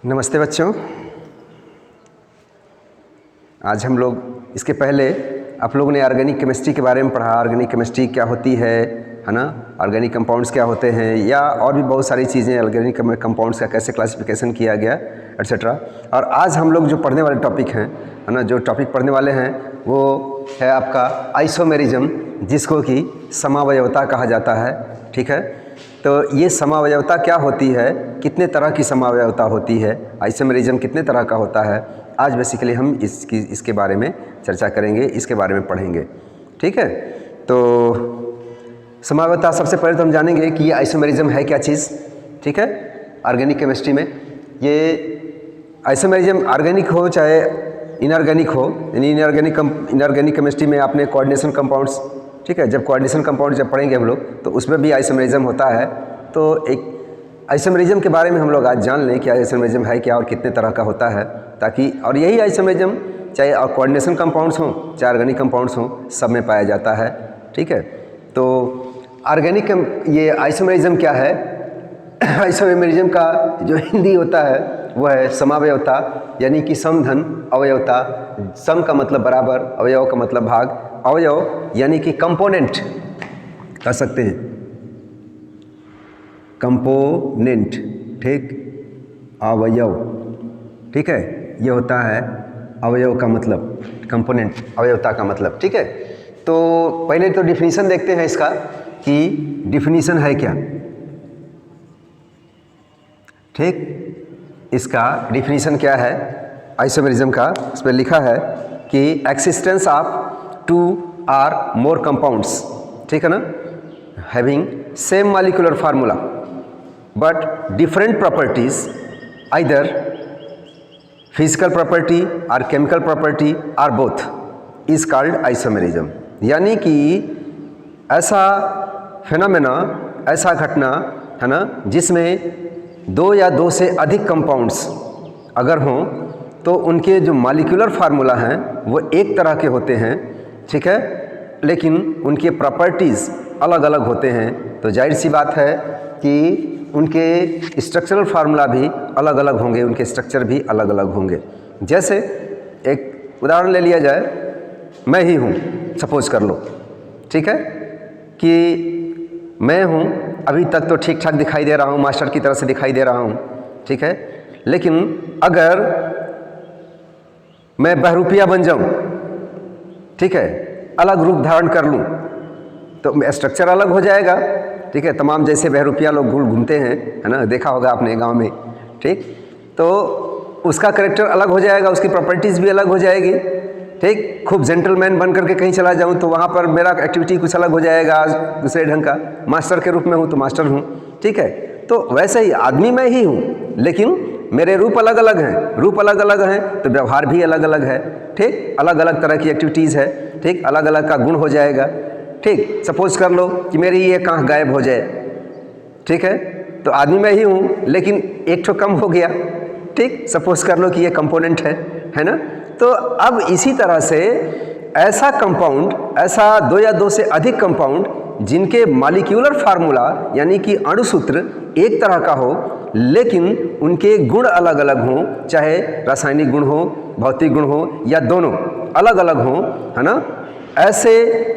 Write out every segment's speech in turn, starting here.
नमस्ते बच्चों। आज हम लोग इसके पहले आप लोगों ने ऑर्गेनिक केमिस्ट्री के बारे में पढ़ा। ऑर्गेनिक केमिस्ट्री क्या होती है ना, ऑर्गेनिक कंपाउंड्स क्या होते हैं, या और भी बहुत सारी चीज़ें ऑर्गेनिक कंपाउंड्स का कैसे क्लासिफिकेशन किया गया एट्सेट्रा। और आज हम लोग जो पढ़ने वाले टॉपिक हैं है ना, जो टॉपिक पढ़ने वाले हैं वो है आपका आइसोमेरिज्म, जिसको कि समावयवता कहा जाता है। ठीक है, तो ये समावयवता क्या होती है, कितने तरह की समावयवता होती है, आइसोमेरिज्म कितने तरह का होता है, आज बेसिकली हम इसके बारे में चर्चा करेंगे, इसके बारे में पढ़ेंगे। ठीक है, तो समावयवता सबसे पहले तो हम जानेंगे कि ये आइसोमेरिज्म है क्या चीज़। ठीक है, ऑर्गेनिक केमिस्ट्री में ये आइसोमेरिज्म ऑर्गेनिक हो चाहे इनऑर्गेनिक हो, यानी इनऑर्गेनिक केमिस्ट्री में आपने कोऑर्डिनेशन कंपाउंड्स, ठीक है, जब कोऑर्डिनेशन कंपाउंड जब पढ़ेंगे हम लोग तो उसमें भी आइसोमेरिज्म होता है। तो एक आइसोमेरिज्म के बारे में हम लोग आज जान लें कि आइसोमेरिज्म है क्या और कितने तरह का होता है, ताकि और यही आइसोमेरिज्म चाहे कोऑर्डिनेशन कंपाउंड्स हों चाहे ऑर्गेनिक कंपाउंड्स हों, सब में पाया जाता है। ठीक है, तो ऑर्गेनिक ये आइसोमेरिज्म क्या है, आइसोमेरिज्म का जो हिंदी होता है वह है समावयवता, यानी कि समधन अवयवता। सम का मतलब बराबर, अवयव का मतलब भाग, अवयव यानी कि कंपोनेंट कर सकते हैं, कंपोनेंट, ठीक, अवयव। ठीक है, ये होता है अवयव का मतलब, कंपोनेंट अवयवता का मतलब। ठीक है, तो पहले तो डिफिनीशन देखते हैं इसका कि डिफिनीशन है क्या। ठीक, इसका डिफिनीशन क्या है आइसोमेरिज्म का, इस पर लिखा है कि existence of two or more compounds, ठीक है ना, having same molecular formula but different properties, either physical property और केमिकल प्रॉपर्टी और बोथ, इज कॉल्ड आइसोमेरिज्म। यानी कि ऐसा फिनोमेना, ऐसा घटना है ना, जिसमें दो या दो से अधिक कंपाउंड्स अगर हों तो उनके जो मॉलिक्यूलर फार्मूला हैं वो एक तरह के होते हैं। ठीक है, लेकिन उनके प्रॉपर्टीज़ अलग अलग होते हैं, तो जाहिर सी बात है कि उनके स्ट्रक्चरल फार्मूला भी अलग अलग होंगे, उनके स्ट्रक्चर भी अलग अलग होंगे। जैसे एक उदाहरण ले लिया जाए, मैं ही हूँ, सपोज कर लो, ठीक है, कि मैं हूँ, अभी तक तो ठीक ठाक दिखाई दे रहा हूँ, मास्टर की तरह से दिखाई दे रहा हूँ, ठीक है, लेकिन अगर मैं बहरूपिया बन जाऊँ, ठीक है, अलग रूप धारण कर लूँ तो स्ट्रक्चर अलग हो जाएगा। ठीक है, तमाम जैसे बहरूपिया लोग घूमते हैं, है ना, देखा होगा आपने गांव में। ठीक, तो उसका कैरेक्टर अलग हो जाएगा, उसकी प्रॉपर्टीज़ भी अलग हो जाएगी। ठीक, खूब जेंटलमैन बन करके कहीं चला जाऊं तो वहाँ पर मेरा एक्टिविटी कुछ अलग हो जाएगा, दूसरे ढंग का। मास्टर के रूप में हूँ तो मास्टर हूँ। ठीक है, तो वैसे ही आदमी मैं ही हूँ, लेकिन मेरे रूप अलग अलग हैं, रूप अलग अलग हैं तो व्यवहार भी अलग अलग है। ठीक, अलग अलग तरह की एक्टिविटीज़ है। ठीक, अलग अलग का गुण हो जाएगा। ठीक, सपोज कर लो कि मेरी ये आँख गायब हो जाए, ठीक है, तो आदमी मैं ही हूँ लेकिन एक ठो कम हो गया। ठीक, सपोज कर लो कि ये कंपोनेंट है ना। तो अब इसी तरह से ऐसा कंपाउंड, ऐसा दो या दो से अधिक कंपाउंड जिनके मॉलिक्यूलर फार्मूला यानी कि अणुसूत्र एक तरह का हो, लेकिन उनके गुण अलग अलग हों, चाहे रासायनिक गुण हो, भौतिक गुण हो, या दोनों अलग अलग हों, है ना, ऐसे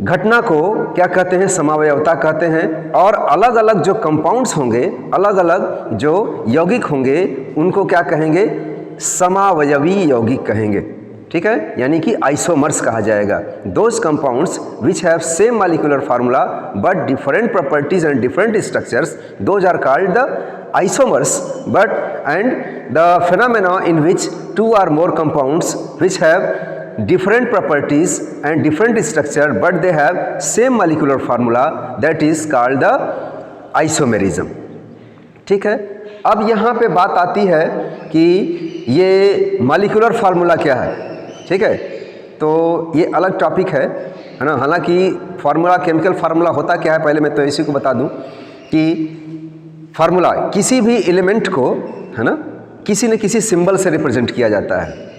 घटना को क्या कहते हैं, समावयवता कहते हैं। और अलग अलग जो कंपाउंड्स होंगे, अलग अलग जो यौगिक होंगे, उनको क्या कहेंगे, समावयवी यौगिक कहेंगे। ठीक है, यानी कि आइसोमर्स कहा जाएगा। Those compounds which have same molecular formula but different properties and different structures, those are called the isomers. But and the phenomena in which two or more compounds which have different properties and different structure but they have same molecular formula, that is called the isomerism। ठीक है, अब यहाँ पे बात आती है कि ये मॉलिक्यूलर फार्मूला क्या है। ठीक है, तो ये अलग टॉपिक है ना। हालांकि फार्मूला, केमिकल फार्मूला होता क्या है, पहले मैं तो इसी को बता दूं कि फार्मूला किसी भी एलिमेंट को, है ना, किसी न किसी सिंबल से रिप्रेजेंट किया जाता है।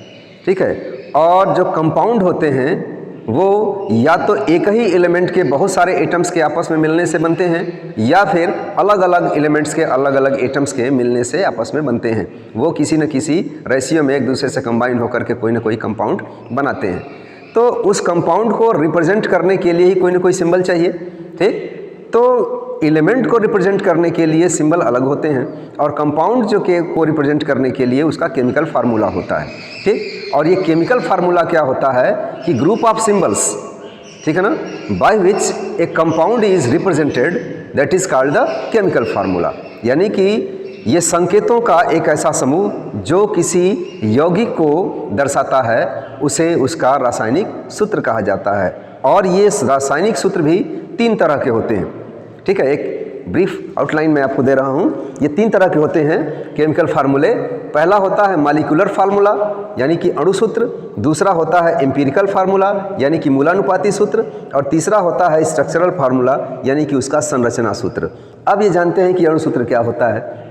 ठीक है, और जो कंपाउंड होते हैं वो या तो एक ही एलिमेंट के बहुत सारे एटम्स के आपस में मिलने से बनते हैं या फिर अलग अलग एलिमेंट्स के अलग अलग एटम्स के मिलने से आपस में बनते हैं। वो किसी न किसी रेशियो में एक दूसरे से कंबाइन होकर के कोई ना कोई कंपाउंड बनाते हैं। तो उस कंपाउंड को रिप्रेजेंट करने के लिए ही कोई ना कोई सिंबल चाहिए, ठीक। तो एलिमेंट को रिप्रेजेंट करने के लिए सिंबल अलग होते हैं और कंपाउंड जो के को रिप्रेजेंट करने के लिए उसका केमिकल फार्मूला होता है, ठीक। और ये केमिकल फार्मूला क्या होता है कि ग्रुप ऑफ सिंबल्स, ठीक है ना, by which A compound is represented, that is called the chemical formula. यानी कि ये संकेतों का एक ऐसा समूह जो किसी यौगिक को दर्शाता है, उसे उसका रासायनिक सूत्र कहा जाता है। और ये रासायनिक सूत्र भी 3 तरह के होते हैं, ठीक है। एक ब्रीफ आउटलाइन मैं आपको दे रहा हूँ। ये 3 तरह के होते हैं केमिकल फार्मूले। पहला होता है मॉलिक्यूलर फार्मूला यानी कि अणु सूत्र, दूसरा होता है एम्पिरिकल फार्मूला यानी कि मूलानुपाती सूत्र, और तीसरा होता है स्ट्रक्चरल फार्मूला यानी कि उसका संरचना सूत्र। अब ये जानते हैं कि अणु सूत्र क्या होता है।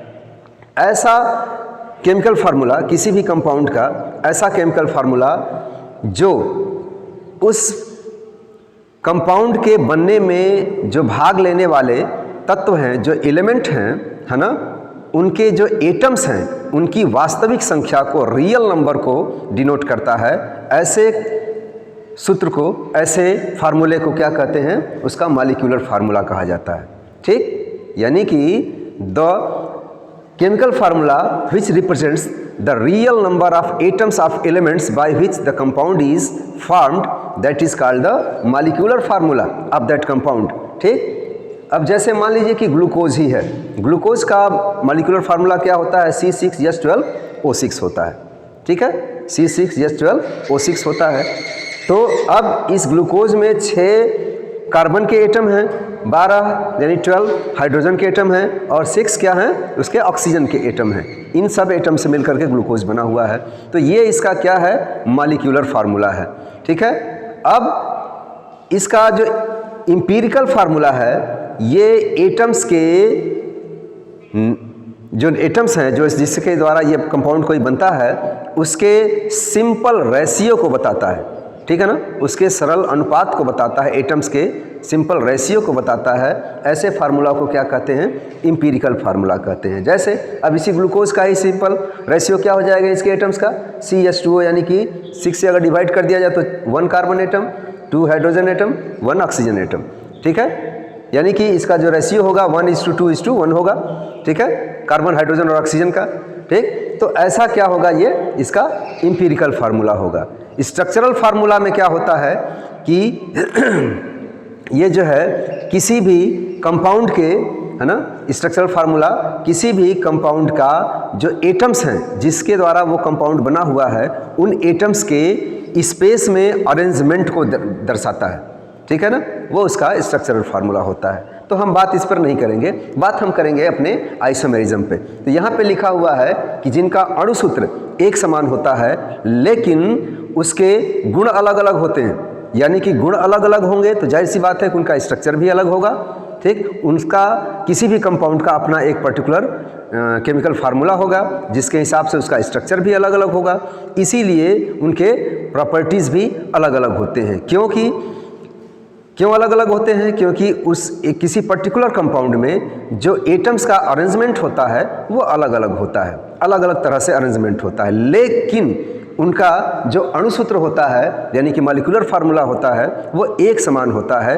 ऐसा केमिकल फार्मूला किसी भी कंपाउंड का, ऐसा केमिकल फार्मूला जो उस कंपाउंड के बनने में जो भाग लेने वाले तत्व हैं, जो एलिमेंट हैं, है ना, उनके जो एटम्स हैं उनकी वास्तविक संख्या को, रियल नंबर को डिनोट करता है। ऐसे सूत्र को, ऐसे फार्मूले को क्या कहते हैं, उसका मॉलिक्यूलर फार्मूला कहा जाता है, ठीक। यानी कि the chemical formula which represents the real number of atoms of elements by which the compound is formed, that is called the molecular formula of that compound, ठीक। अब जैसे मान लीजिए कि ग्लूकोज ही है, ग्लूकोज का मॉलिक्यूलर फार्मूला क्या होता है, C6H12O6 होता है, ठीक है, C6H12O6 होता है। तो अब इस ग्लूकोज में 6 कार्बन के एटम हैं, 12 यानी 12 हाइड्रोजन के एटम हैं और 6 क्या हैं, उसके ऑक्सीजन के एटम हैं। इन सब एटम से मिलकर के ग्लूकोज बना हुआ है। तो ये इसका क्या है, मॉलिक्यूलर फार्मूला है, ठीक है। अब इसका जो एम्पिरिकल फार्मूला है, ये एटम्स के जो एटम्स हैं, जो जिसके द्वारा ये कंपाउंड कोई बनता है, उसके सिंपल रेशियो को बताता है, ठीक है ना, उसके सरल अनुपात को बताता है, एटम्स के सिंपल रेशियो को बताता है। ऐसे फार्मूला को क्या कहते हैं, एम्पिरिकल फार्मूला कहते हैं। जैसे अब इसी ग्लूकोज का ही सिंपल रेशियो क्या हो जाएगा इसके एटम्स का, CH2O, यानी कि 6 से अगर डिवाइड कर दिया जाए तो 1 carbon atom, 2 hydrogen atom, 1 oxygen atom, ठीक है। यानी कि इसका जो रेशियो होगा 1:2:1 होगा, ठीक है, कार्बन, हाइड्रोजन और ऑक्सीजन का, ठीक। तो ऐसा क्या होगा, ये इसका एम्पिरिकल फार्मूला होगा। स्ट्रक्चरल फार्मूला में क्या होता है कि ये जो है किसी भी कंपाउंड के, है ना, स्ट्रक्चरल फार्मूला किसी भी कंपाउंड का जो एटम्स हैं जिसके द्वारा वो कंपाउंड बना हुआ है, उन एटम्स के स्पेस में अरेंजमेंट को दर्शाता है, ठीक है ना, वो उसका स्ट्रक्चरल फार्मूला होता है। तो हम बात इस पर नहीं करेंगे, बात हम करेंगे अपने आइसोमेरिज्म पे। तो यहाँ पे लिखा हुआ है कि जिनका अणु सूत्र एक समान होता है लेकिन उसके गुण अलग अलग होते हैं, यानी कि गुण अलग अलग होंगे तो जाहिर सी बात है कि उनका स्ट्रक्चर भी अलग होगा, ठीक। उनका किसी भी कंपाउंड का अपना एक पर्टिकुलर केमिकल फार्मूला होगा जिसके हिसाब से उसका स्ट्रक्चर भी अलग अलग होगा। इसीलिए उनके प्रॉपर्टीज़ भी अलग अलग होते हैं। क्यों अलग अलग होते हैं, क्योंकि किसी पर्टिकुलर कंपाउंड में जो एटम्स का अरेंजमेंट होता है वो अलग अलग होता है, अलग अलग तरह से अरेंजमेंट होता है, लेकिन उनका जो अणु सूत्र होता है यानी कि मॉलिक्यूलर फार्मूला होता है वो एक समान होता है।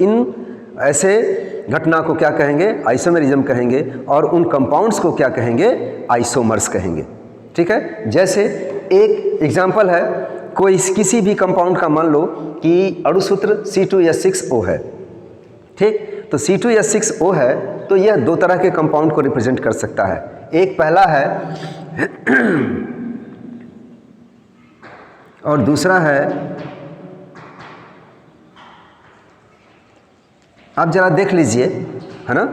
इन ऐसे घटना को क्या कहेंगे, आइसोमेरिज्म कहेंगे, और उन कंपाउंड्स को क्या कहेंगे, आइसोमर्स कहेंगे, ठीक है। जैसे एक एग्जांपल है, कोई किसी भी कंपाउंड का मान लो कि अणु सूत्र C2H6O है, ठीक। तो C2H6O है तो यह 2 तरह के कंपाउंड को रिप्रेजेंट कर सकता है। एक पहला है और दूसरा है, आप जरा देख लीजिए, है ना,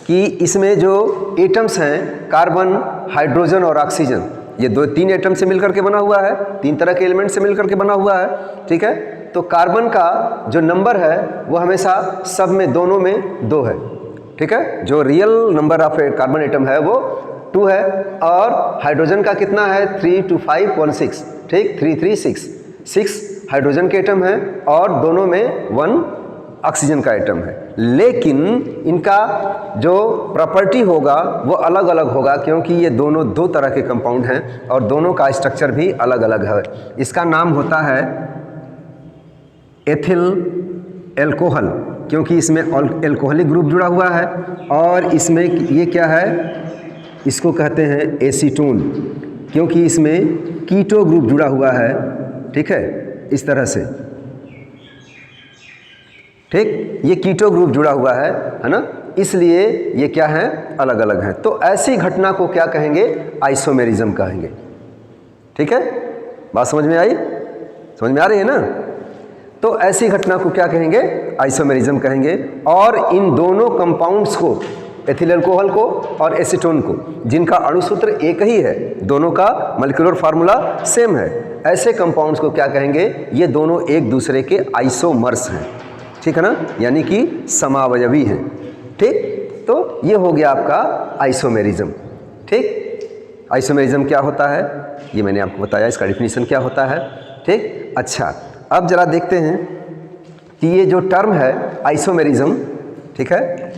कि इसमें जो एटम्स हैं कार्बन, हाइड्रोजन और ऑक्सीजन, ये 2-3 एटम से मिलकर के बना हुआ है, 3 तरह के एलिमेंट से मिलकर के बना हुआ है, ठीक है। तो कार्बन का जो नंबर है वो हमेशा सब में, दोनों में 2 है, ठीक है। जो real number of carbon atom है वो 2 है, और हाइड्रोजन का कितना है 3 to 5 1 6, ठीक, 3 3 6 6 हाइड्रोजन के एटम है और दोनों में 1 ऑक्सीजन का एटम है, लेकिन इनका जो प्रॉपर्टी होगा वो अलग अलग होगा, क्योंकि ये दोनों 2 तरह के कंपाउंड हैं और दोनों का स्ट्रक्चर भी अलग अलग है। इसका नाम होता है एथिल एल्कोहल, क्योंकि इसमें एल्कोहलिक ग्रुप जुड़ा हुआ है, और इसमें ये क्या है, इसको कहते हैं एसीटोन, क्योंकि इसमें कीटो ग्रुप जुड़ा हुआ है। ठीक है, इस तरह से, ठीक, ये कीटो ग्रुप जुड़ा हुआ है ना, इसलिए ये क्या है, अलग अलग हैं। तो ऐसी घटना को क्या कहेंगे, आइसोमेरिज्म कहेंगे। ठीक है, बात समझ में आई, समझ में आ रही है ना? तो ऐसी घटना को क्या कहेंगे, आइसोमेरिज्म कहेंगे। और इन दोनों कंपाउंड्स को, एथिल अल्कोहल को और एसीटोन को, जिनका अणुसूत्र एक ही है, दोनों का मॉलिक्यूलर फार्मूला सेम है, ऐसे कंपाउंड्स को क्या कहेंगे, ये दोनों एक दूसरे के आइसोमर्स हैं। ठीक है ना, यानी कि समावयवी हैं। ठीक, तो ये हो गया आपका आइसोमेरिज्म। ठीक, आइसोमेरिज्म क्या होता है ये मैंने आपको बताया, इसका डिफिनीशन क्या होता है। ठीक, अच्छा, अब जरा देखते हैं कि ये जो टर्म है आइसोमेरिज्म, ठीक है,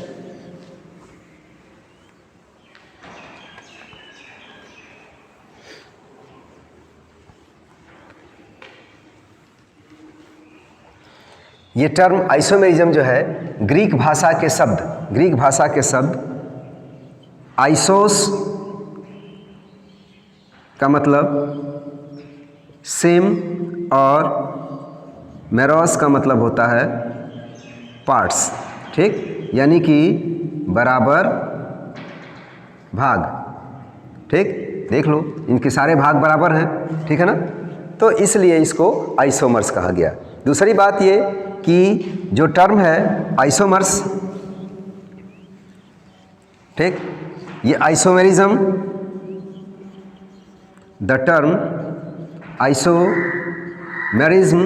ये टर्म आइसोमेरिज्म जो है ग्रीक भाषा के शब्द आइसोस का मतलब सेम और मेरोस का मतलब होता है पार्ट्स। ठीक, यानी कि बराबर भाग। ठीक, देख लो इनके सारे भाग बराबर हैं। ठीक है ना, तो इसलिए इसको आइसोमर्स कहा गया। दूसरी बात ये कि जो टर्म है आइसोमर्स, ठीक, ये isomerism, the term isomerism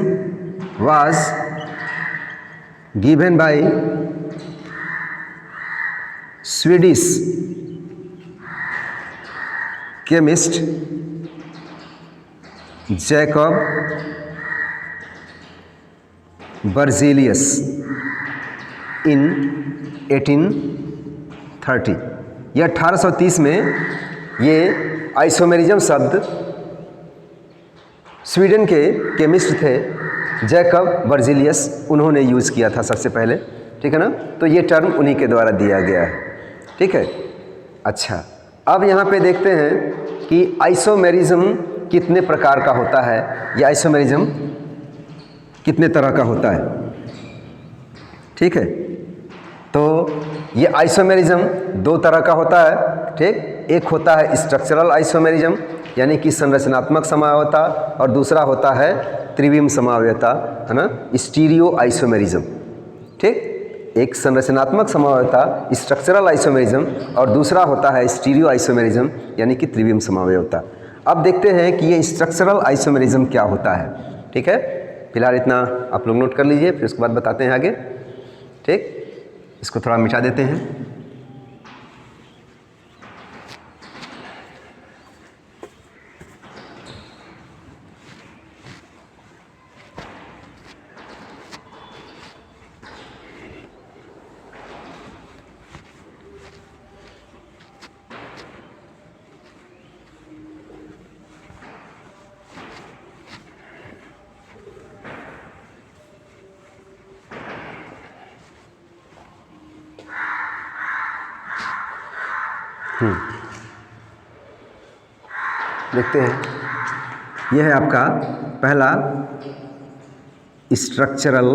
was given by Swedish chemist Jacob Berzelius in 1830। यह 1830 में ये आइसोमेरिज्म शब्द स्वीडन के केमिस्ट थे जैकब बर्ज़ेलियस, उन्होंने यूज़ किया था सबसे पहले। ठीक है ना, तो ये टर्म उन्हीं के द्वारा दिया गया है। ठीक है, अच्छा, अब यहाँ पे देखते हैं कि आइसोमेरिज्म कितने प्रकार का होता है, या आइसोमेरिज्म कितने तरह का होता है। ठीक है, तो ये आइसोमेरिज्म 2 तरह का होता है। ठीक, एक होता है स्ट्रक्चरल आइसोमेरिज्म, यानी कि संरचनात्मक समावयवता, और दूसरा होता है त्रिविम समावयवता, है ना, स्टीरियो आइसोमेरिज्म। ठीक, एक संरचनात्मक समावयवता स्ट्रक्चरल आइसोमेरिज्म, और दूसरा होता है स्टीरियो आइसोमेरिज्म, यानी कि त्रिविम समावयवता। अब देखते हैं कि ये स्ट्रक्चरल आइसोमेरिज्म क्या होता है। ठीक है, फिलहाल इतना आप लोग नोट कर लीजिए, फिर उसके बाद बताते हैं आगे। ठीक, इसको थोड़ा मिटा देते हैं। देखते हैं, यह है आपका पहला स्ट्रक्चरल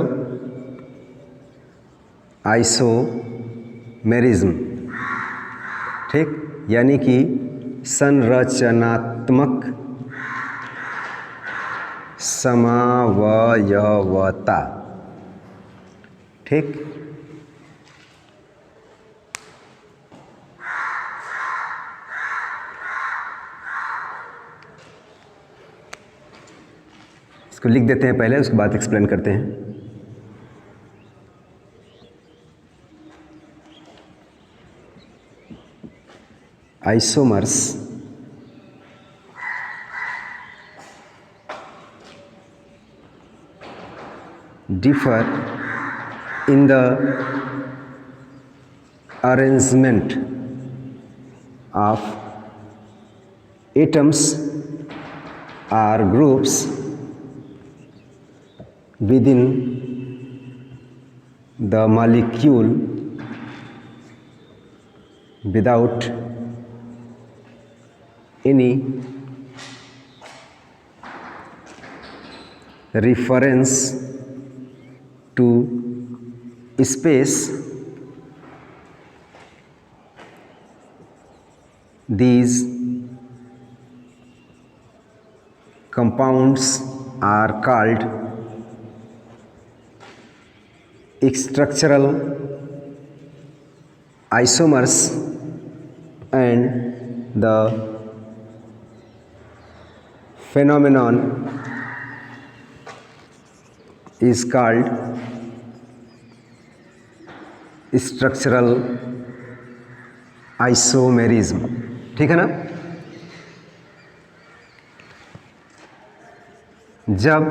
आइसोमेरिज्म। ठीक, यानी कि संरचनात्मक समावयवता। ठीक, इसको लिख देते हैं पहले, उसके बाद एक्सप्लेन करते हैं। Isomers differ in the arrangement of atoms or groups within the molecule without any reference to space. These compounds are called structural isomers, and the phenomenon is called structural isomerism. ठीक है ना? जब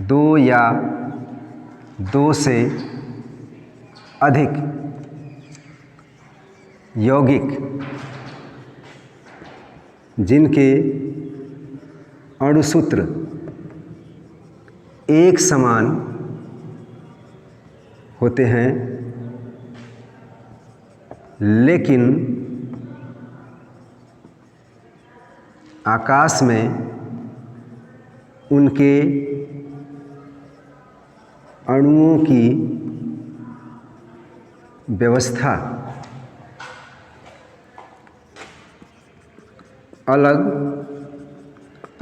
दो या दो से अधिक यौगिक जिनके अणुसूत्र एक समान होते हैं लेकिन आकाश में उनके अणुओं की व्यवस्था अलग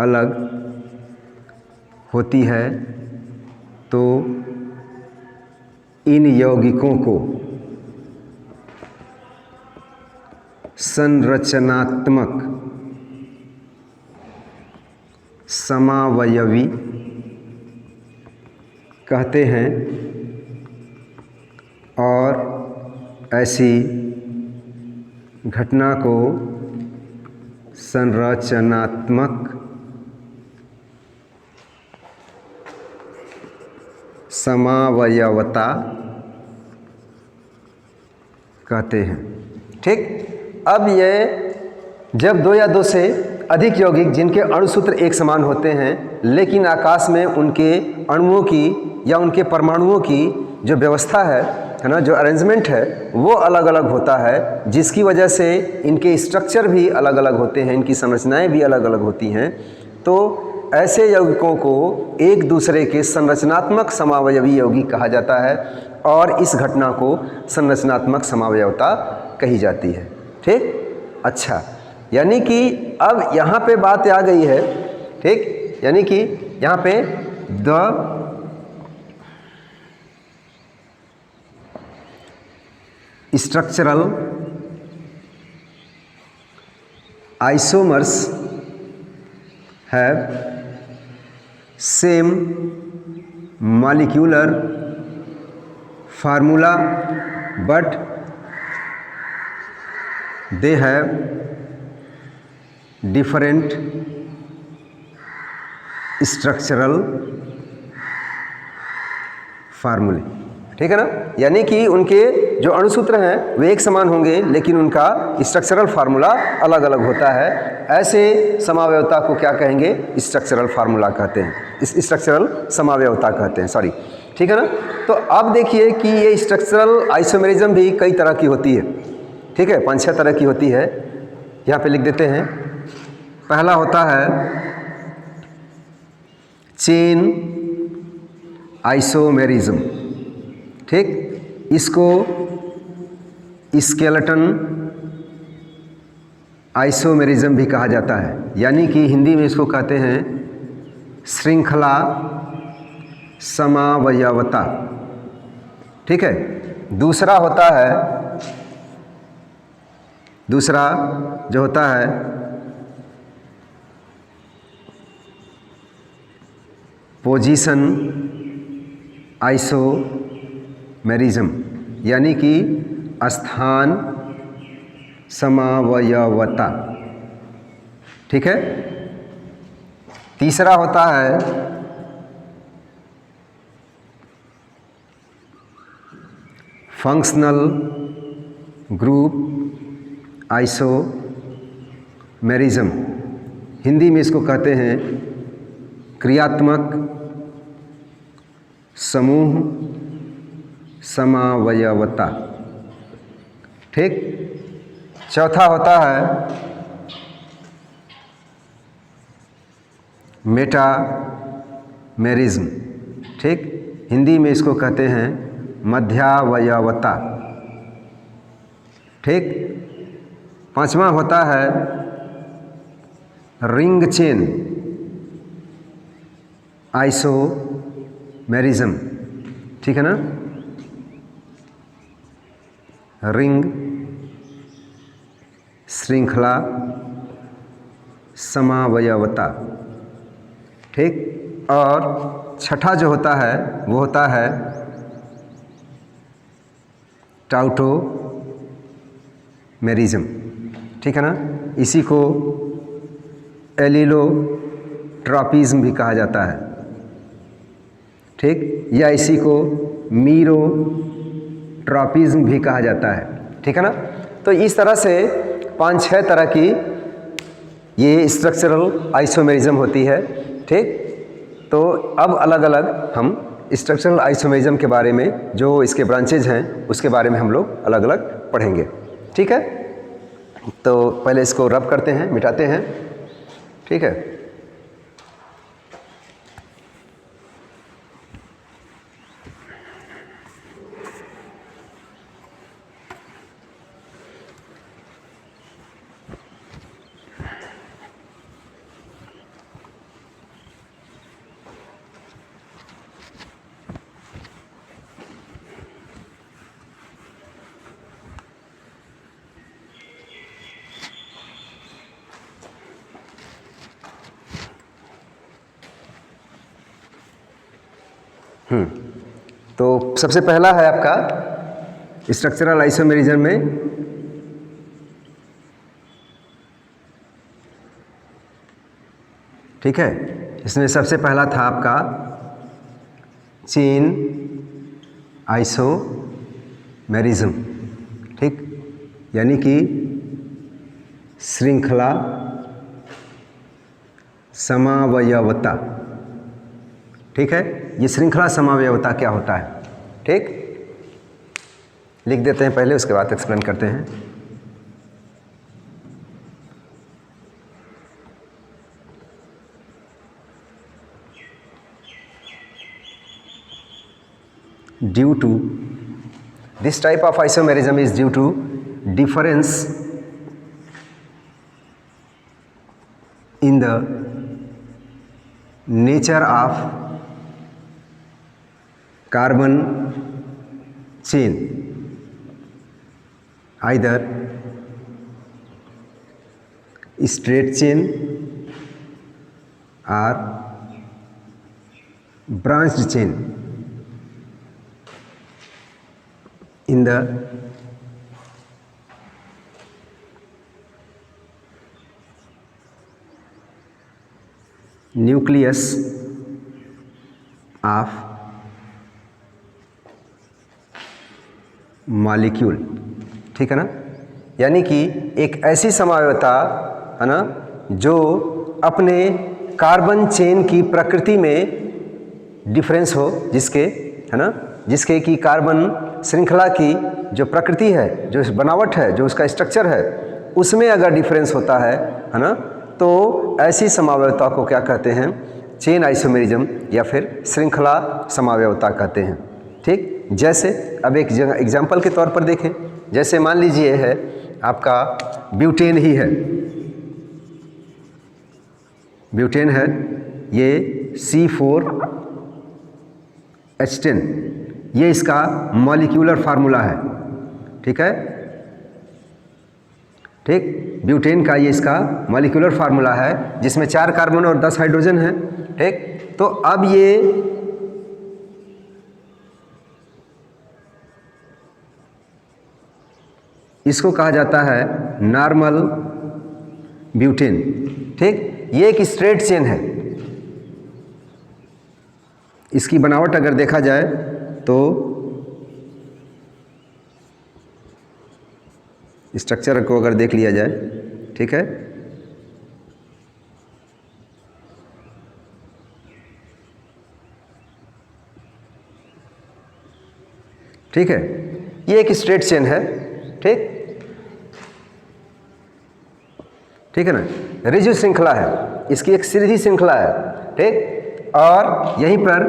अलग होती है, तो इन यौगिकों को संरचनात्मक समावयवी कहते हैं और ऐसी घटना को संरचनात्मक समावयवता कहते हैं। ठीक, अब ये जब दो या दो से अधिक यौगिक जिनके अणुसूत्र एक समान होते हैं लेकिन आकाश में उनके अणुओं की या उनके परमाणुओं की जो व्यवस्था है ना, जो अरेंजमेंट है वो अलग अलग होता है, जिसकी वजह से इनके स्ट्रक्चर भी अलग अलग होते हैं, इनकी संरचनाएं भी अलग अलग होती हैं। तो ऐसे यौगिकों को एक दूसरे के संरचनात्मक समावयवी यौगिक कहा जाता है और इस घटना को संरचनात्मक समावयवता कही जाती है। ठीक, अच्छा, यानी कि अब यहाँ पे बात आ गई है। ठीक, यानी कि यहाँ पे the structural isomers have same molecular formula but they have different structural फार्मूले। ठीक है ना, यानी कि उनके जो अणुसूत्र हैं वे एक समान होंगे लेकिन उनका स्ट्रक्चरल फार्मूला अलग अलग होता है। ऐसे समावयवता को क्या कहेंगे? स्ट्रक्चरल फार्मूला कहते हैं, इस स्ट्रक्चरल समावयवता कहते हैं, सॉरी। ठीक है ना, तो अब देखिए कि ये स्ट्रक्चरल आइसोमेरिज्म भी कई तरह की होती है। ठीक है, 5-6 तरह की होती है, यहाँ पे लिख देते हैं। पहला होता है चेन आइसोमेरिज्म। ठीक, इसको स्केलेटन आइसोमेरिज्म भी कहा जाता है, यानी कि हिंदी में इसको कहते हैं श्रृंखला समावयवता। ठीक है, दूसरा जो होता है पोजीशन आइसोमेरिज्म, यानी कि स्थान समावयवता। ठीक है, तीसरा होता है फंक्शनल ग्रुप आइसोमेरिज्म, हिंदी में इसको कहते हैं क्रियात्मक समूह समावयवता। ठीक। चौथा होता है मेटामेरिज्म। ठीक। हिंदी में इसको कहते हैं मध्यावयवता। ठीक। पांचवा होता है रिंग चेन आइसोमेरिज्म। ठीक है ना, रिंग श्रृंखला समावयवता। ठीक। और छठा जो होता है वो होता है टाउटोमेरिज्म। ठीक है ना, इसी को एलिलोट्रॉपिज्म भी कहा जाता है। ठीक। या इसी को मीरोट्रॉपिज्म भी कहा जाता है। ठीक है ना। तो इस तरह से 5-6 तरह की ये स्ट्रक्चरल आइसोमेरिज्म होती है। ठीक। तो अब अलग अलग हम स्ट्रक्चरल आइसोमेरिज्म के बारे में, जो इसके ब्रांचेज हैं उसके बारे में हम लोग अलग अलग पढ़ेंगे। ठीक है। तो पहले इसको रब करते हैं, मिटाते हैं। ठीक है। तो सबसे पहला है आपका स्ट्रक्चरल आइसोमेरिज्म में ठीक है, इसमें सबसे पहला था आपका चेन आइसोमेरिज्म। ठीक, यानी कि श्रृंखला समावयवता। ठीक है, ये श्रृंखला समावयवता क्या होता है? ठीक, लिख देते हैं पहले, उसके बाद एक्सप्लेन करते हैं। Due to this type of isomerism is due to difference in the nature of carbon chain, either straight chain or branched chain in the nucleus of molecule. ठीक है ना, यानी कि एक ऐसी समावयवता है ना जो अपने कार्बन चेन की प्रकृति में डिफरेंस हो, जिसके है ना, जिसके कि कार्बन श्रृंखला की जो प्रकृति है, जो बनावट है, जो उसका स्ट्रक्चर है, उसमें अगर डिफरेंस होता है ना, तो ऐसी समावयवता को क्या कहते हैं? चेन आइसोमेरिज्म या फिर श्रृंखला समावयवता कहते हैं। ठीक, जैसे अब एक एग्जांपल के तौर पर देखें, जैसे मान लीजिए है आपका ब्यूटेन ही है, ब्यूटेन है, ये C4H10, ये इसका मॉलिक्यूलर फार्मूला है। ठीक है, ठीक, ब्यूटेन का ये इसका मॉलिक्यूलर फार्मूला है, जिसमें 4 कार्बन और 10 हाइड्रोजन है। ठीक, तो अब ये इसको कहा जाता है नॉर्मल ब्यूटेन। ठीक, ये एक स्ट्रेट चेन है। इसकी बनावट अगर देखा जाए तो स्ट्रक्चर को अगर देख लिया जाए, ठीक है, ठीक है, ये एक स्ट्रेट चेन है, ठीक, ठीक है ना, रिजिड श्रृंखला है, इसकी एक सीधी श्रृंखला है, ठीक, और यहीं पर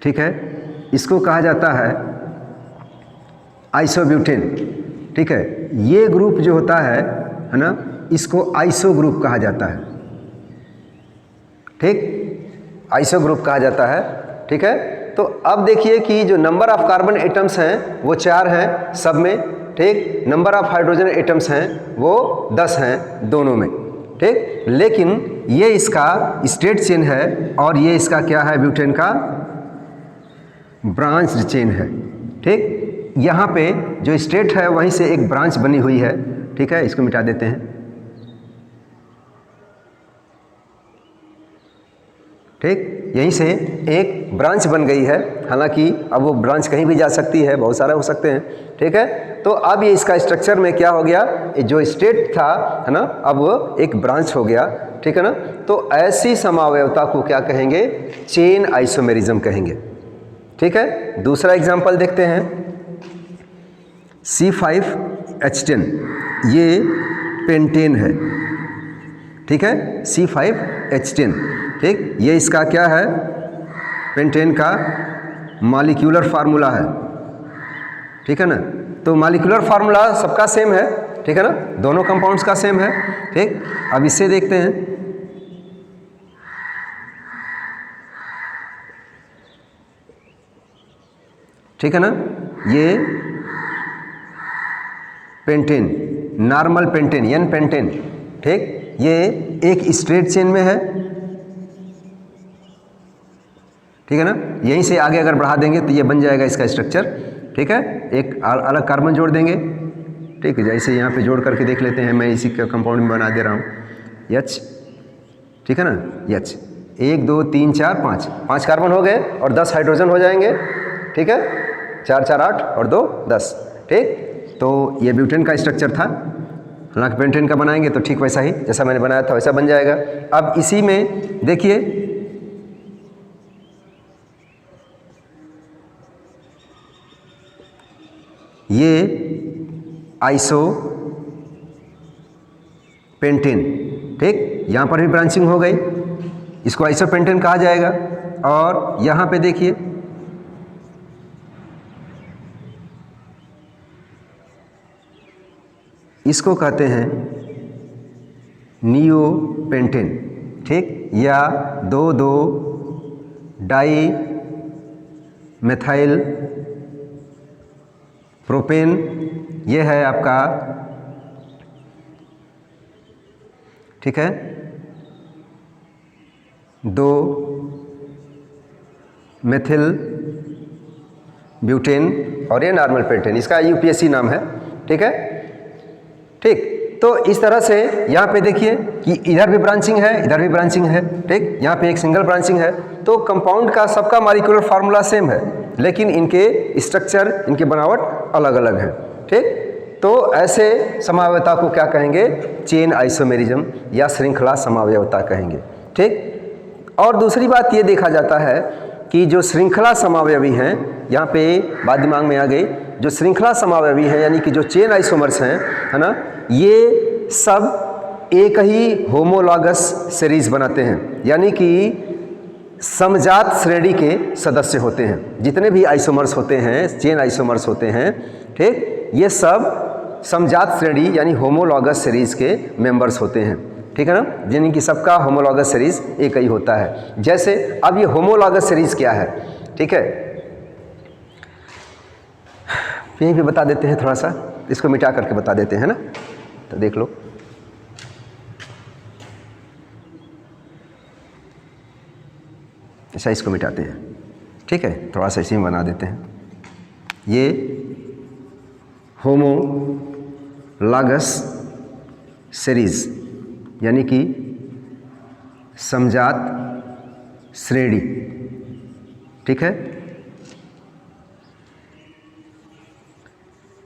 ठीक है, इसको कहा जाता है आइसोब्यूटेन, ठीक है, ये ग्रुप जो होता है ना, इसको आइसो ग्रुप कहा जाता है, ठीक, आइसो ग्रुप कहा जाता है, ठीक है। तो अब देखिए कि जो नंबर ऑफ कार्बन एटम्स हैं वो 4 हैं सब में, ठीक, नंबर ऑफ हाइड्रोजन एटम्स हैं वो 10 हैं दोनों में, ठीक, लेकिन ये इसका स्ट्रेट चेन है और ये इसका क्या है, ब्यूटेन का ब्रांच चेन है, ठीक, यहाँ पे जो स्ट्रेट है वहीं से एक ब्रांच बनी हुई है, ठीक है, इसको मिटा देते हैं, ठीक, यहीं से एक ब्रांच बन गई है, हालांकि अब वो ब्रांच कहीं भी जा सकती है, बहुत सारे हो सकते हैं, ठीक है। तो अब ये इसका स्ट्रक्चर में क्या हो गया, जो स्टेट था है ना, अब वो एक ब्रांच हो गया, ठीक है ना। तो ऐसी समावयवता को क्या कहेंगे, चेन आइसोमेरिज्म कहेंगे, ठीक है। दूसरा एग्जांपल देखते हैं, C5H10, ये पेंटेन है, ठीक है, C5H10, ठीक, ये इसका क्या है, पेंटेन का मॉलिक्यूलर फार्मूला है, ठीक है ना। तो मॉलिक्यूलर फार्मूला सबका सेम है, ठीक है ना, दोनों कंपाउंड्स का सेम है, ठीक। अब इससे देखते हैं, ठीक है ना, ये pentane, normal pentane, n pentane, ठीक, ये एक स्ट्रेट चेन में है, ठीक है ना। यहीं से आगे अगर बढ़ा देंगे तो ये बन जाएगा इसका स्ट्रक्चर, ठीक है, एक अलग कार्बन जोड़ देंगे, ठीक है, जैसे यहाँ पे जोड़ करके देख लेते हैं, मैं इसी का कंपाउंड में बना दे रहा हूँ, H, ठीक है ना, H, 1 2 3 4 5 कार्बन हो गए और 10 हाइड्रोजन हो जाएंगे, ठीक है, 4 4 8 और 2 10, ठीक। तो ये ब्यूटेन का स्ट्रक्चर था, हालांकि पेंटेन का बनाएंगे तो ठीक वैसा ही जैसा मैंने बनाया था वैसा बन जाएगा। अब इसी में देखिए, ये आइसो पेंटेन, ठीक, यहाँ पर भी ब्रांचिंग हो गई, इसको आइसो पेंटेन कहा जाएगा। और यहाँ पे देखिए, इसको कहते हैं नियो पेंटेन, ठीक, या 2,2 डाई मेथाइल प्रोपेन, ये है आपका, ठीक है, 2 मेथिल ब्यूटेन और ये नॉर्मल पेंटेन, इसका यूपीएससी नाम है, ठीक है, ठीक। तो इस तरह से यहाँ पे देखिए कि इधर भी ब्रांचिंग है, इधर भी ब्रांचिंग है, ठीक, यहाँ पे एक सिंगल ब्रांचिंग है। तो कंपाउंड का सबका मॉलिक्यूलर फार्मूला सेम है, लेकिन इनके स्ट्रक्चर, इनकी बनावट अलग अलग है, ठीक। तो ऐसे समावयवता को क्या कहेंगे, चेन आइसोमेरिज्म या श्रृंखला समावयवता कहेंगे, ठीक। और दूसरी बात ये देखा जाता है कि जो श्रृंखला समावयवी हैं, यहाँ पे बात दिमाग में आ गई, जो श्रृंखला समावयवी हैं यानी कि जो चेन आइसोमर्स हैं, है ना, ये सब एक ही होमोलॉगस सीरीज बनाते हैं, यानी कि समजात श्रेणी के सदस्य होते हैं। जितने भी आइसोमर्स होते हैं, चेन आइसोमर्स होते हैं, ठीक, ये सब समजात श्रेणी यानी होमोलॉगस सीरीज के मेंबर्स होते हैं, ठीक है ना, यानी कि सबका होमोलॉगस सीरीज एक ही होता है। जैसे अब ये होमोलॉगस सीरीज क्या है, ठीक है, यहीं पे बता देते हैं, थोड़ा सा इसको मिटा करके बता देते हैं ना, तो देख लो। ऐसा इसको मिटाते हैं, ठीक है, थोड़ा सा इसी में बना देते हैं। ये होमोलॉगस सीरीज यानी कि समजात श्रेणी, ठीक है।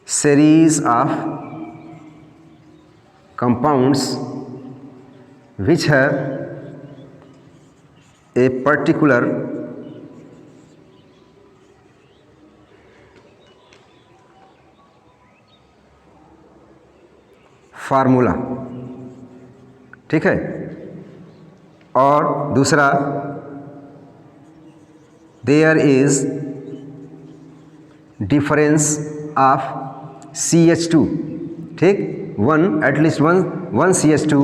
series of compounds which have a particular formula, ठीक है। और दूसरा, there is difference of CH2, ठीक, at least one CH2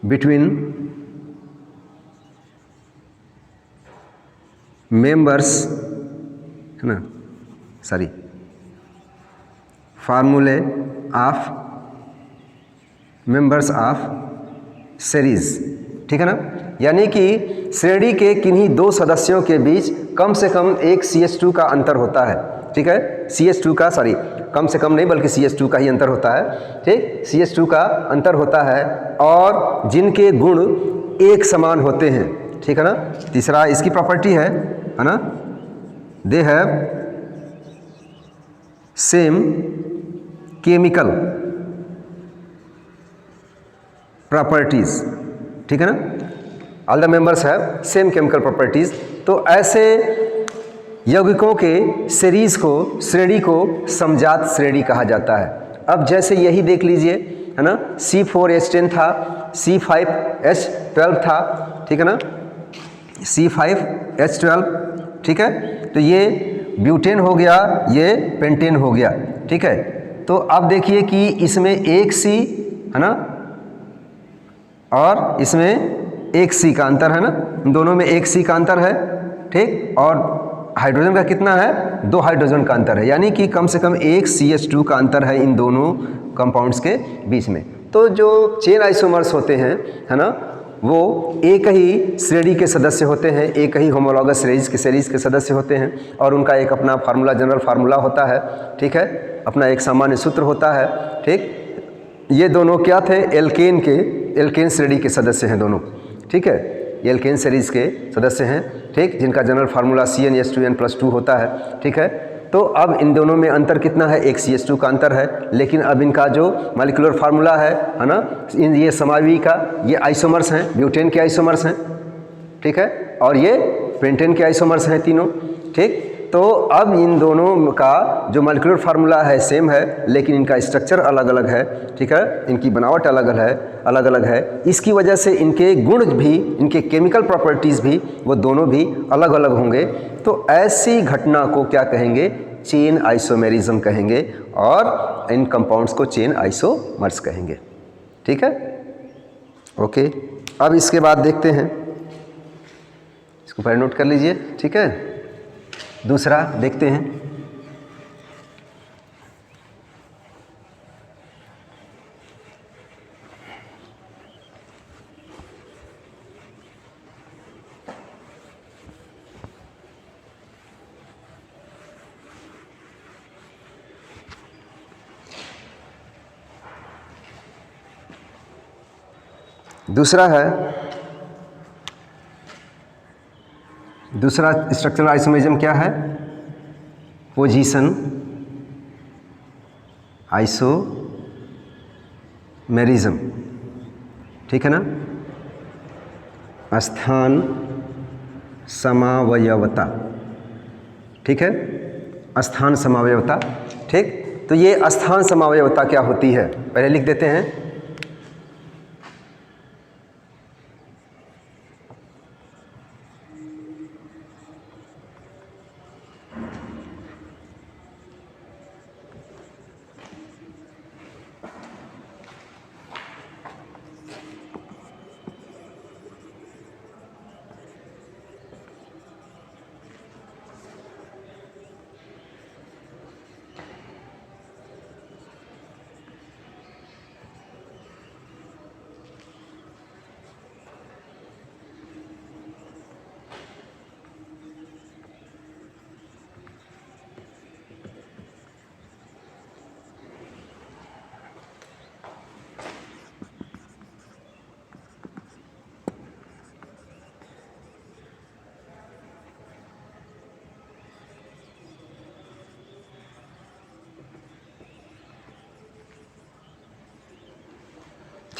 between members, है ना, सॉरी, फार्मूले ऑफ मेंबर्स ऑफ सीरीज, ठीक है ना। यानी कि श्रेणी के किन्हीं दो सदस्यों के बीच कम से कम एक CH2 का अंतर होता है, ठीक है। CH2 का, सॉरी, कम से कम नहीं बल्कि CH2 का ही अंतर होता है, ठीक, CH2 का अंतर होता है और जिनके गुण एक समान होते हैं, ठीक है ना। तीसरा इसकी प्रॉपर्टी है ना, they have same chemical properties, ठीक है ना। All the members have same chemical properties. तो ऐसे यौगिकों के सीरीज को, श्रेणी को समजात श्रेणी कहा जाता है। अब जैसे यही देख लीजिए, है ना, C4H10 था, C5H12 था, ठीक है ना, C5H12, ठीक है। तो ये ब्यूटेन हो गया, ये पेंटेन हो गया, ठीक है। तो अब देखिए कि इसमें एक C, है ना, और इसमें एक C का अंतर है ना, दोनों में एक C का अंतर है, ठीक। और हाइड्रोजन का कितना है, 2 हाइड्रोजन का अंतर है, यानी कि कम से कम एक CH2 का अंतर है इन दोनों कंपाउंड्स के बीच में। तो जो चेन आइसोमर्स होते हैं, है ना, वो एक ही श्रेणी के सदस्य होते हैं, एक ही होमोलॉगस सीरीज के सदस्य होते हैं और उनका एक अपना फार्मूला, जनरल फार्मूला होता है, ठीक है, अपना एक सामान्य सूत्र होता है, ठीक। ये दोनों क्या थे, एल्केन श्रेणी के सदस्य हैं दोनों, ठीक है, ये एल्केन सीरीज के सदस्य हैं, ठीक, जिनका जनरल फार्मूला CnH2n+2 होता है, ठीक है। तो अब इन दोनों में अंतर कितना है, एक CH2 का अंतर है, लेकिन अब इनका जो मॉलिक्यूलर फार्मूला है ना, इन ये समावी का, ये आइसोमर्स हैं, ब्यूटेन के आइसोमर्स हैं, ठीक है, और ये पेंटेन के आइसोमर्स हैं तीनों, ठीक। तो अब इन दोनों का जो मॉलिक्यूलर फार्मूला है सेम है, लेकिन इनका स्ट्रक्चर अलग अलग है, ठीक है, इनकी बनावट अलग अलग है। इसकी वजह से इनके गुण भी, इनके केमिकल प्रॉपर्टीज़ भी, वो दोनों भी अलग अलग होंगे। तो ऐसी घटना को क्या कहेंगे, चेन आइसोमेरिज्म कहेंगे, और इन कंपाउंड्स को चेन आइसोमर्स कहेंगे, ठीक है, ओके। अब इसके बाद देखते हैं, इसको पहले नोट कर लीजिए, ठीक है। दूसरा देखते हैं, दूसरा स्ट्रक्चरल आइसोमेरिज्म क्या है, पोजीशन आइसोमेरिज्म, ठीक है ना, स्थान समावयवता, ठीक है, स्थान समावयवता, ठीक। तो ये स्थान समावयवता क्या होती है, पहले लिख देते हैं।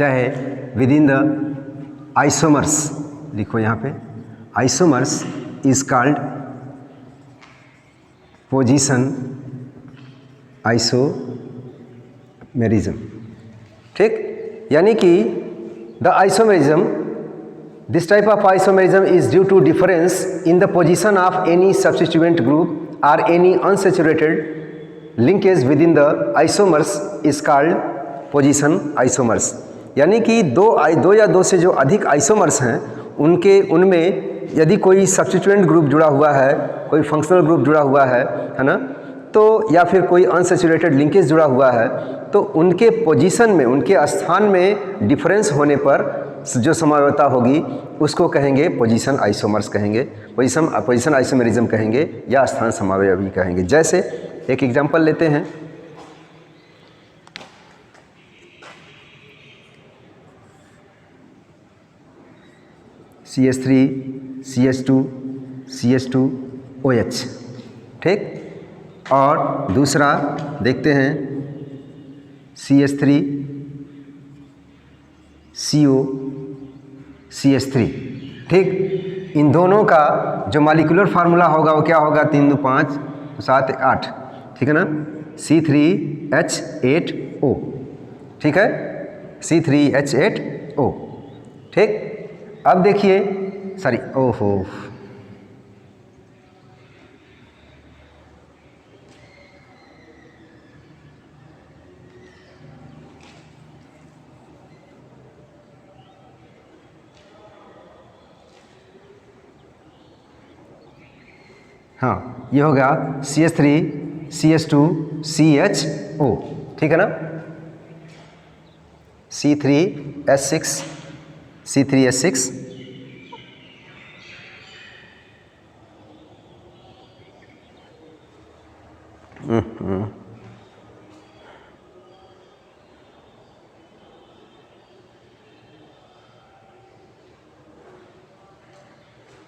चाहे विद इन द आइसोमर्स, लिखो यहाँ पे, isomers is called position isomerism. ठीक, यानी कि the isomerism, this type of isomerism is due to difference in the position of any substituent group और any unsaturated linkage within the isomers is called position isomers. यानी कि दो या दो से जो अधिक आइसोमर्स हैं उनमें यदि कोई सब्स्टिट्यूएंट ग्रुप जुड़ा हुआ है, कोई फंक्शनल ग्रुप जुड़ा हुआ है ना, तो या फिर कोई अनसैचुरेटेड लिंकेज जुड़ा हुआ है, तो उनके पोजीशन में, उनके स्थान में डिफरेंस होने पर जो समवायता होगी उसको कहेंगे पोजीशन आइसोमर्स कहेंगे, पोजीशन आइसोमेरिज्म कहेंगे या स्थान समवाय भी कहेंगे। जैसे एक एग्जांपल लेते हैं, CH3 CH2 CH2 OH। ठीक, और दूसरा देखते हैं CH3 CO CH3। ठीक, इन दोनों का जो मॉलिक्यूलर फार्मूला होगा वो क्या होगा, 3 2 5 7 8, ठीक है ना, C3H8O। ठीक है, C3H8O। ठीक, अब देखिए, सॉरी, ओहो, हाँ, ये होगा CH3 CH2 CHO। ठीक है ना, C3H6 C3H6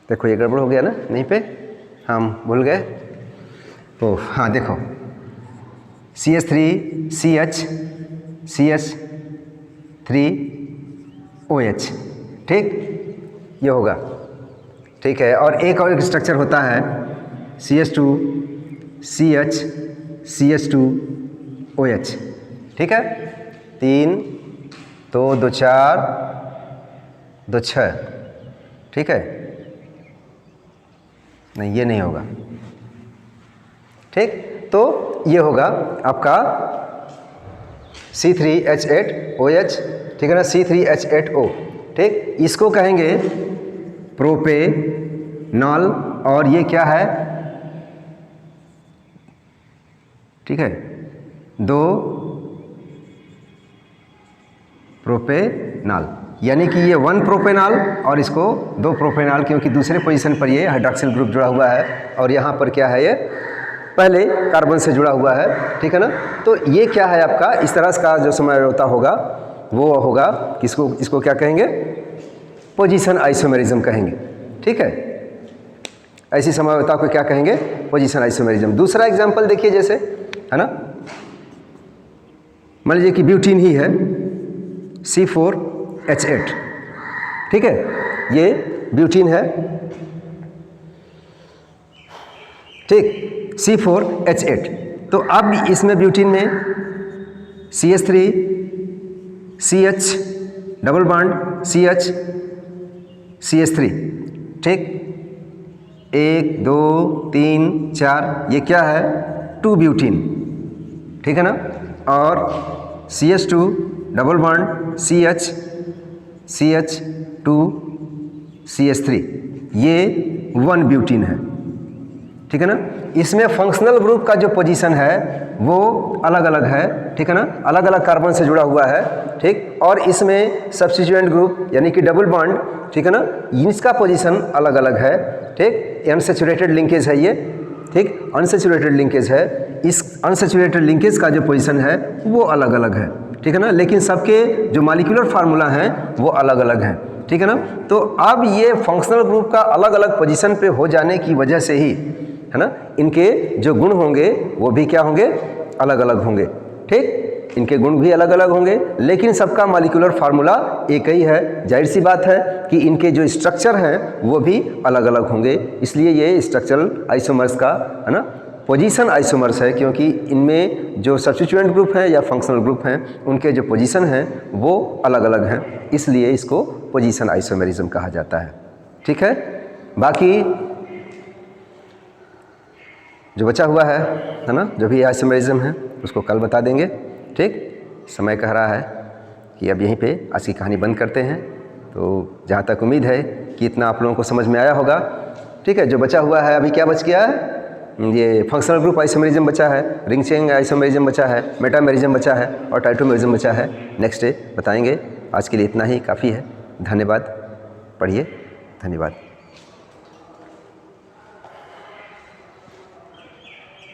देखो ये गड़बड़ हो गया ना, नहीं पे हम भूल गए। तो हाँ देखो, CH3 CH CH3OH। ठीक, ये होगा। ठीक है, और एक और स्ट्रक्चर होता है CH2 CH CH2OH। ठीक है, 3 2 2 4 2 6। ठीक है, नहीं ये नहीं होगा। ठीक, तो ये होगा आपका C3H8OH। ठीक है ना, C3H8O। ठीक, इसको कहेंगे प्रोपेनॉल, और ये क्या है, ठीक है, 2 प्रोपेनॉल, यानी कि ये 1 प्रोपेनॉल और इसको 2 प्रोपेनॉल, क्योंकि दूसरे पोजीशन पर ये हाइड्रॉक्सिल ग्रुप जुड़ा हुआ है और यहाँ पर क्या है, ये पहले कार्बन से जुड़ा हुआ है। ठीक है ना, तो ये क्या है आपका, इस तरह का जो समवायता होगा वो होगा किसको, इसको क्या कहेंगे, पोजीशन आइसोमेरिज्म कहेंगे। ठीक है, ऐसी समवायता को क्या कहेंगे, पोजीशन आइसोमेरिज्म। दूसरा एग्जाम्पल देखिए, जैसे है ना, मान लीजिए कि ब्यूटीन ही है C4H8। ठीक है, ये ब्यूटीन है। ठीक, C4H8। तो अब इसमें ब्यूटीन में CH3 CH double bond CH CH3। ठीक, 1 2 3 4, ये क्या है, 2 ब्यूटीन। ठीक है ना, और CH2 double bond CH CH2 CH3, ये 1 ब्यूटीन है। ठीक है ना, इसमें फंक्शनल ग्रुप का जो पोजीशन है वो अलग अलग है। ठीक है ना, अलग अलग कार्बन से जुड़ा हुआ है। ठीक, और इसमें सब्स्टिट्यूएंट ग्रुप यानी कि डबल बॉन्ड, ठीक है ना, इसका पोजीशन अलग अलग है। ठीक, अनसैचुरेटेड लिंकेज है ये। ठीक, अनसैचुरेटेड लिंकेज है, इस अनसैचुरेटेड लिंकेज का जो पोजीशन है वो अलग अलग है। ठीक है ना, लेकिन सबके जो मॉलिक्यूलर फार्मूला हैं वो अलग अलग हैं। ठीक है ना, तो अब ये फंक्शनल ग्रुप का अलग अलग पोजीशन पे हो जाने की वजह से ही, है ना, इनके जो गुण होंगे वो भी क्या होंगे, अलग अलग होंगे। ठीक, इनके गुण भी अलग अलग होंगे, लेकिन सबका मॉलिक्यूलर फार्मूला एक ही है। जाहिर सी बात है कि इनके जो स्ट्रक्चर हैं वो भी अलग अलग होंगे, इसलिए ये स्ट्रक्चरल आइसोमर्स का, है ना, पोजीशन आइसोमर्स है, क्योंकि इनमें जो सब्स्टिट्यूएंट ग्रुप हैं या फंक्शनल ग्रुप हैं उनके जो पोजीशन हैं वो अलग अलग हैं, इसलिए इसको पोजीशन आइसोमेरिज्म कहा जाता है। ठीक है, बाकी जो बचा हुआ है ना, जो भी आइसोमेरिज्म है उसको कल बता देंगे। ठीक, समय कह रहा है कि अब यहीं पे आज की कहानी बंद करते हैं। तो जहाँ तक उम्मीद है कि इतना आप लोगों को समझ में आया होगा। ठीक है, जो बचा हुआ है अभी क्या बच गया है, ये फंक्शनल ग्रुप आइसोमेरिज्म बचा है, रिंग चेन आइसोमेरिज्म बचा है, मेटामेरिज्म बचा है और टाइटोमेरिज्म बचा है। नेक्स्ट डे बताएंगे। आज के लिए इतना ही काफ़ी है। धन्यवाद। पढ़िए। धन्यवाद।